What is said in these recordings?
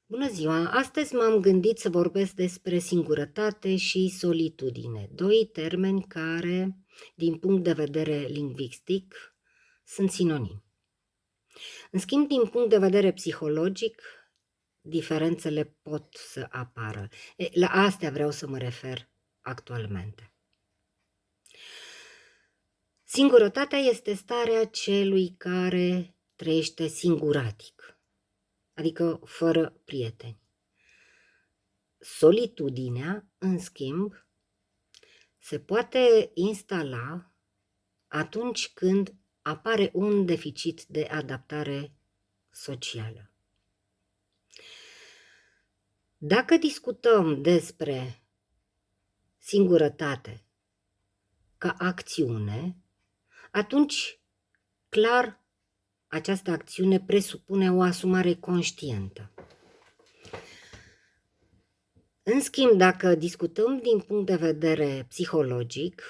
Bună ziua! Astăzi m-am gândit să vorbesc despre singurătate și solitudine, doi termeni care, din punct de vedere lingvistic, sunt sinonimi. În schimb, din punct de vedere psihologic, diferențele pot să apară. La astea vreau să mă refer actualmente. Singurătatea este starea celui care trăiește singuratic, adică fără prieteni. Solitudinea, în schimb, se poate instala atunci când apare un deficit de adaptare socială. Dacă discutăm despre singurătate ca acțiune, atunci, clar, această acțiune presupune o asumare conștientă. În schimb, dacă discutăm din punct de vedere psihologic,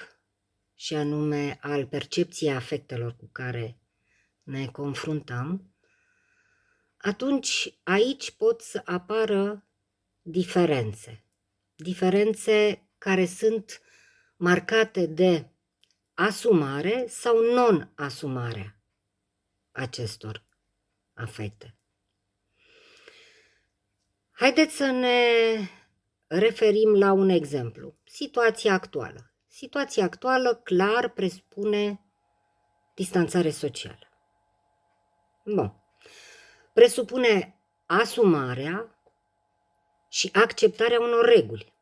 și anume al percepției afectelor cu care ne confruntăm, atunci aici pot să apară diferențe care sunt marcate de asumare sau non-asumarea acestor afecte. Haideți să ne referim la un exemplu. Situația actuală. Situația actuală clar presupune distanțare socială. Bun. Presupune asumarea și acceptarea unor reguli.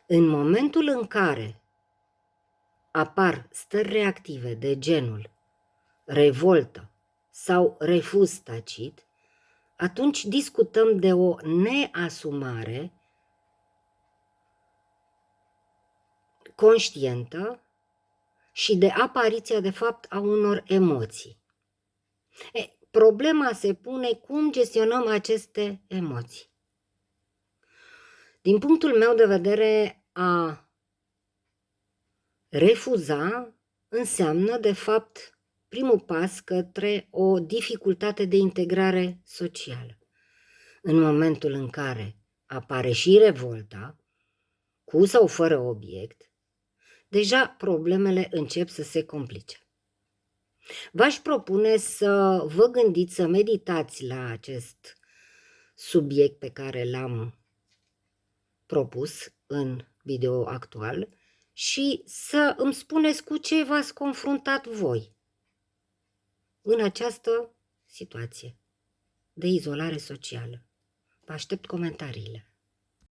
În momentul în care apar stări reactive de genul revoltă sau refuz tacit, atunci discutăm de o neasumare conștientă și de apariția, de fapt, a unor emoții. Problema se pune cum gestionăm aceste emoții. Din punctul meu de vedere, a refuza înseamnă, de fapt, primul pas către o dificultate de integrare socială. În momentul în care apare și revolta, cu sau fără obiect, deja problemele încep să se complice. V-aș propune să vă gândiți, să meditați la acest subiect pe care l-am propus în video actual și să îmi spuneți cu ce v-ați confruntat voi în această situație de izolare socială. Vă aștept comentariile.